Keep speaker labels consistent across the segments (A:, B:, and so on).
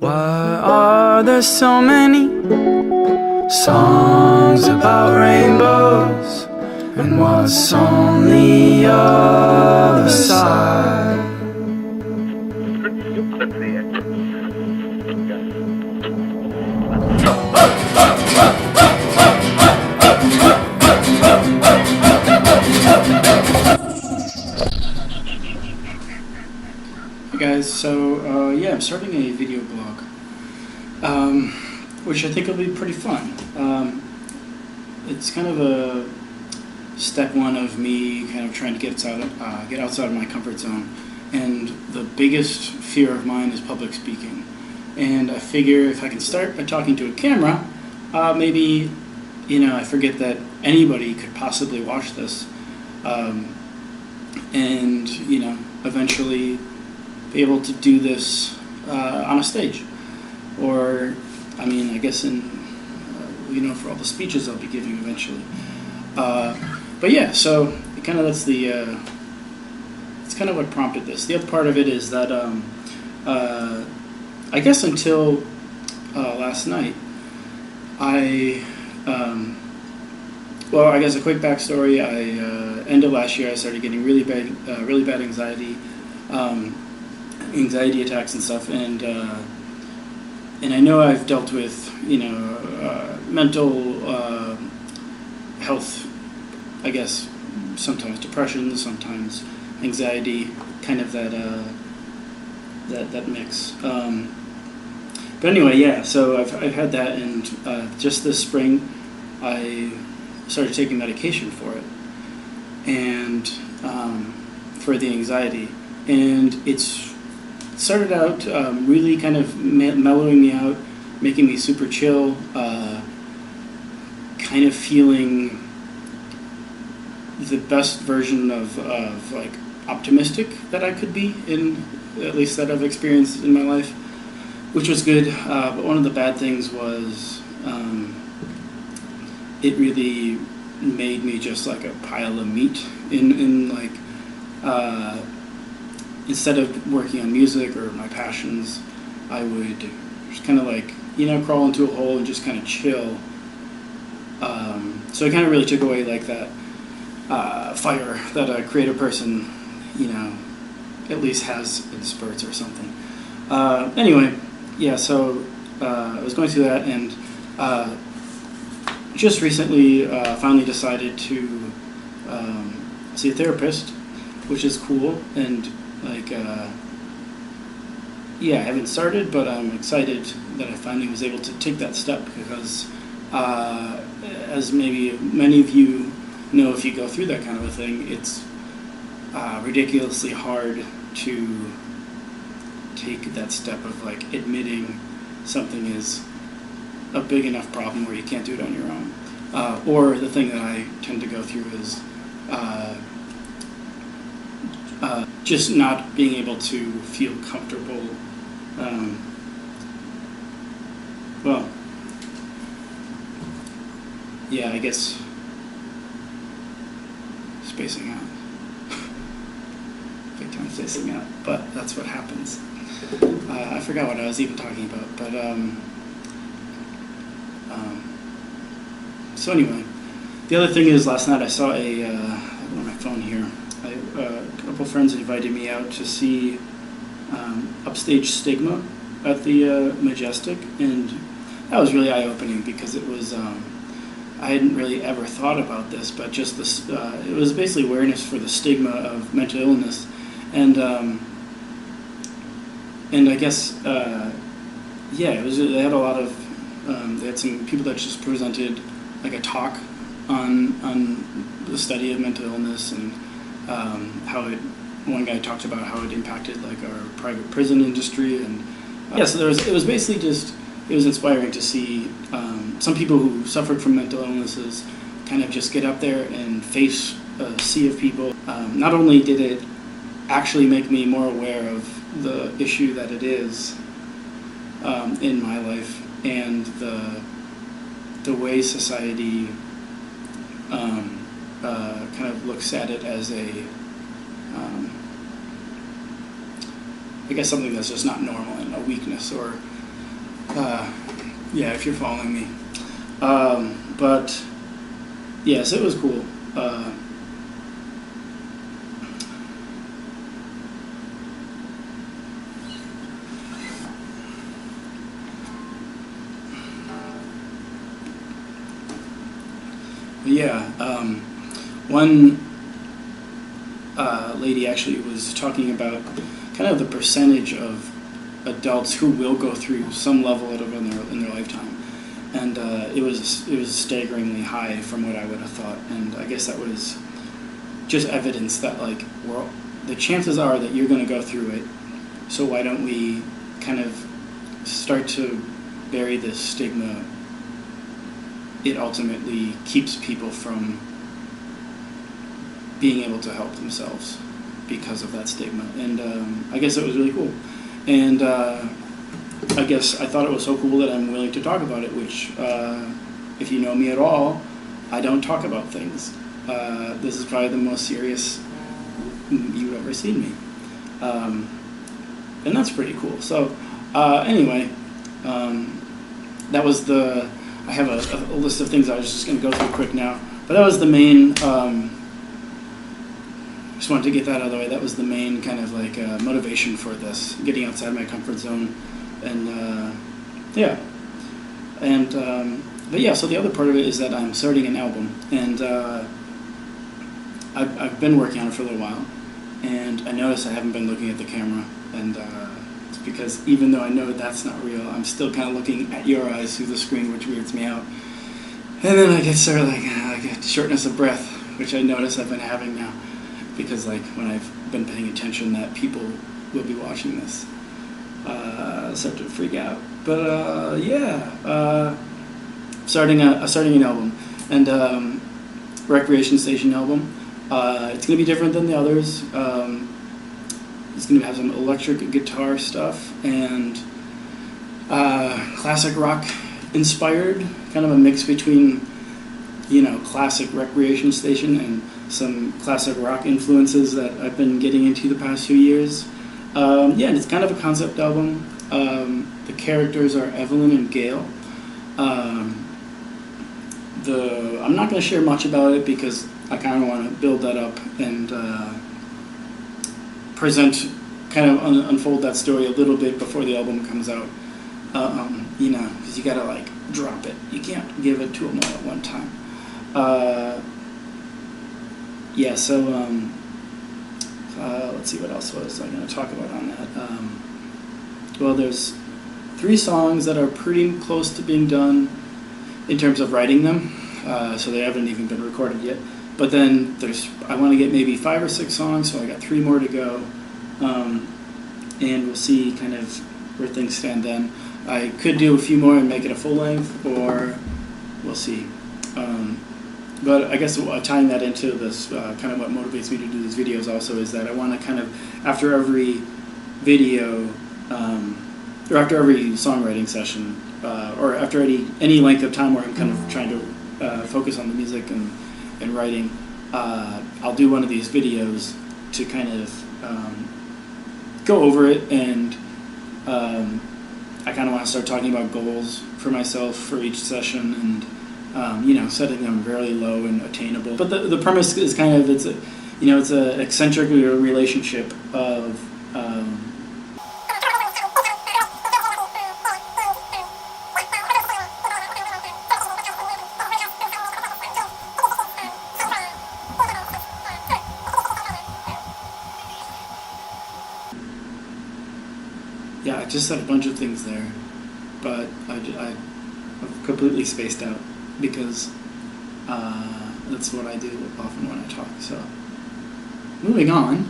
A: Why are there so many songs about rainbows? And what's on the other side?
B: Hey guys, so yeah, I'm starting a video blog, which I think will be pretty fun. It's kind of a step one of me kind of trying to get outside of my comfort zone, and the biggest fear of mine is public speaking. And I figure if I can start by talking to a camera, maybe, I forget that anybody could possibly watch this, and eventually be able to do this on a stage, or I guess for all the speeches I'll be giving eventually. But yeah, so it's kind of what prompted this. The other part of it is that I guess until last night, I guess a quick backstory. End of last year, I started getting really bad anxiety attacks and stuff, and I know I've dealt with mental health, I guess, sometimes depression, sometimes anxiety, kind of that mix. But anyway, yeah. So I've had that, and just this spring, I started taking medication for it, and for the anxiety, and it's started out really kind of mellowing me out, making me super chill, kind of feeling the best version of like optimistic that I could be, in at least that I've experienced in my life, which was good. But one of the bad things was it really made me just like a pile of meat in like instead of working on music or my passions, I would just kind of like, crawl into a hole and just kind of chill. So it kind of really took away like that fire that a creative person, at least has in spurts or something. Anyway, yeah, so I was going through that, and just recently finally decided to see a therapist, which is cool, and I haven't started, but I'm excited that I finally was able to take that step, because as maybe many of you know, if you go through that kind of a thing, it's ridiculously hard to take that step of like admitting something is a big enough problem where you can't do it on your own. Or the thing that I tend to go through is just not being able to feel comfortable. I guess spacing out. Big time spacing out, but that's what happens. I forgot what I was even talking about, but so anyway, the other thing is, last night I saw I have on my phone here, a couple friends invited me out to see Upstage Stigma at the Majestic, and that was really eye-opening, because it was I hadn't really ever thought about this, but just this it was basically awareness for the stigma of mental illness, and I guess it was, they had a lot of they had some people that just presented like a talk on the study of mental illness, and how it, one guy talked about how it impacted like our private prison industry, and so it was basically just, it was inspiring to see some people who suffered from mental illnesses kind of just get up there and face a sea of people. Not only did it actually make me more aware of the issue that it is in my life, and the way society kind of looks at it as a I guess something that's just not normal and a weakness, or Yeah, if you're following me. But yes, it was cool. Yeah, one lady actually was talking about kind of the percentage of adults who will go through some level of it in their lifetime, and it was staggeringly high from what I would have thought, and I guess that was just evidence that like the chances are that you're going to go through it, so why don't we kind of start to bury this stigma. It ultimately keeps people from being able to help themselves because of that stigma. And I guess it was really cool. And I guess I thought it was so cool that I'm willing to talk about it, which, if you know me at all, I don't talk about things. This is probably the most serious you've ever seen me. And that's pretty cool. So anyway, that was I have a list of things I was just going to go through quick now. But that was the main, just wanted to get that out of the way. That was the main kind of like motivation for this, getting outside my comfort zone. And yeah. And, but yeah, so the other part of it is that I'm starting an album. And I've been working on it for a little while. And I noticed I haven't been looking at the camera. And it's because even though I know that's not real, I'm still kind of looking at your eyes through the screen, which weirds me out. And then I get sort of like I get shortness of breath, which I notice I've been having now, because like when I've been paying attention that people will be watching this, I start to freak out. But yeah, starting an album, and Recreationstation album. It's gonna be different than the others. It's going to have some electric guitar stuff and classic rock inspired, kind of a mix between, classic Recreationstation and some classic rock influences that I've been getting into the past few years. Yeah, and it's kind of a concept album. The characters are Evelyn and Gail. I'm not going to share much about it because I kind of want to build that up and unfold that story a little bit before the album comes out. Because you gotta like drop it. You can't give it to them all at one time. Yeah, so let's see, what else was I going to talk about on that? Well, there's 3 songs that are pretty close to being done in terms of writing them, so they haven't even been recorded yet. But then I want to get maybe 5 or 6 songs, so I got 3 more to go. And we'll see kind of where things stand then. I could do a few more and make it a full length, or we'll see. But I guess tying that into this, kind of what motivates me to do these videos also is that I want to kind of, after every video, or after every songwriting session, or after any length of time where I'm kind of trying to focus on the music and writing, I'll do one of these videos to kind of go over it, and I kind of want to start talking about goals for myself for each session, and setting them very low and attainable. But the premise is kind of it's a eccentric relationship of yeah, I just said a bunch of things there, but I've completely spaced out because that's what I do often when I talk. So, moving on.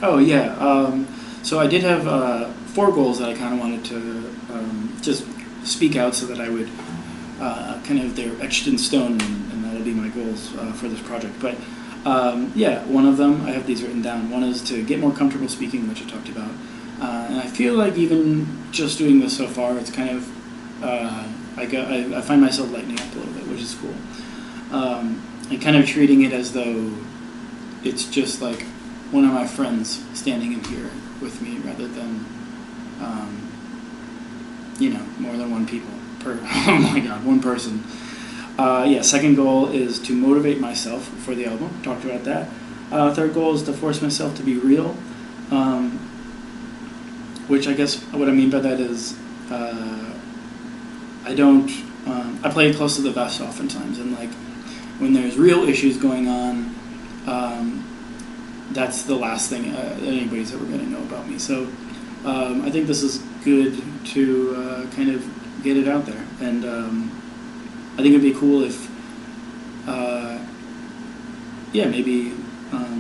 B: Oh yeah, so I did have 4 goals that I kind of wanted to just speak out so that I would they're etched in stone, and that'll be my goals for this project. But yeah, one of them, I have these written down. One is to get more comfortable speaking, which I talked about. And I feel like even just doing this so far, it's kind of, I find myself lightening up a little bit, which is cool. and kind of treating it as though it's just like one of my friends standing in here with me, rather than more than one people per oh my god, one person. Second goal is to motivate myself for the album. Talked about that. Third goal is to force myself to be real, which I guess what I mean by that is I don't I play close to the vest oftentimes, and like when there's real issues going on, that's the last thing that anybody's ever going to know about me. So I think this is good to kind of get it out there, and I think it'd be cool if maybe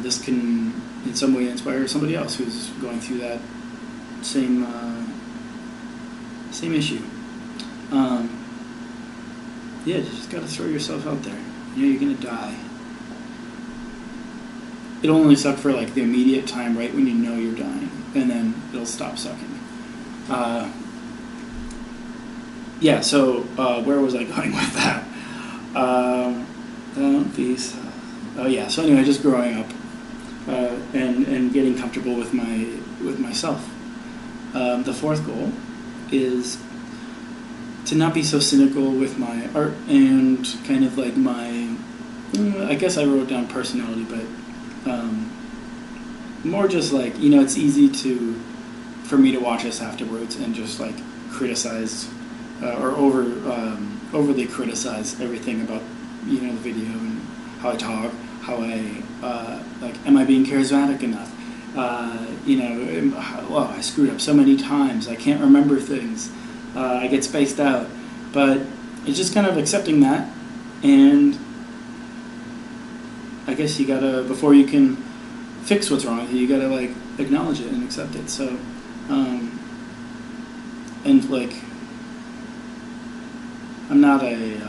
B: this can in some way inspire somebody else who's going through that same issue. You just gotta throw yourself out there. You're gonna die. It'll only suck for like the immediate time, right when you know you're dying, and then it'll stop sucking. So where was I going with that? Don't be so. So anyway, just growing up and getting comfortable with myself. The fourth goal is to not be so cynical with my art and kind of like my, I guess I wrote down personality, but more just like, it's easy for me to watch this afterwards and just like criticize or overly criticize everything about the video and how I talk, how I am I being charismatic enough? I screwed up so many times. I can't remember things. I get spaced out. But it's just kind of accepting that, and I guess you gotta, before you can fix what's wrong with you gotta like acknowledge it and accept it. So, and like, I'm not a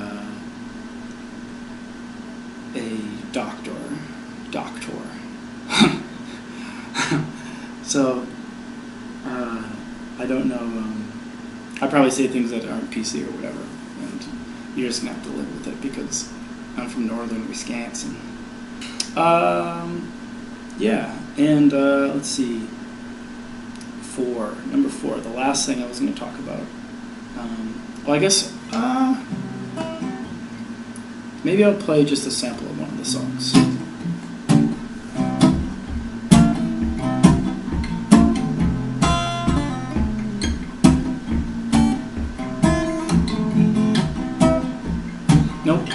B: doctor. So, I don't know, I probably say things that aren't PC or whatever, and you're just gonna have to live with it because I'm from northern Wisconsin. Let's see, number four, the last thing I was gonna talk about, maybe I'll play just a sample of one of the songs. Nope.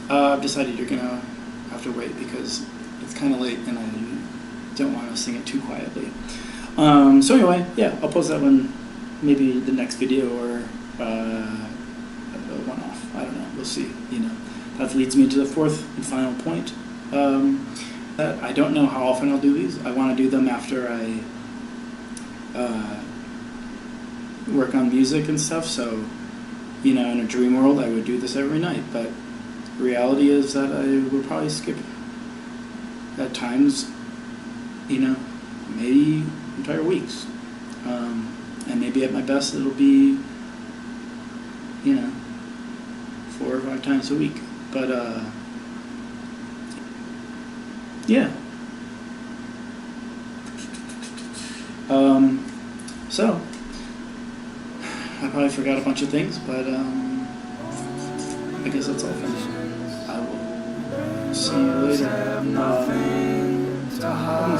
B: I've decided you're gonna have to wait because it's kind of late and I don't want to sing it too quietly. So anyway, I'll post that one maybe the next video or one off. I don't know. We'll see. That leads me to the fourth and final point. That I don't know how often I'll do these. I want to do them after I work on music and stuff. So, in a dream world, I would do this every night. But reality is that I will probably skip at times, maybe entire weeks. And maybe at my best it'll be, 4 or 5 times a week. But, so, I probably forgot a bunch of things, but, I guess that's all for now. I will see you later. I'm gonna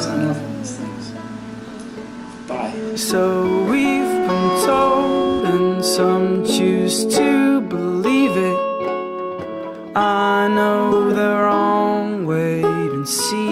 B: sign off on these things. Bye.
A: So we've been told, and some choose to believe it. I know the wrong, wait and see.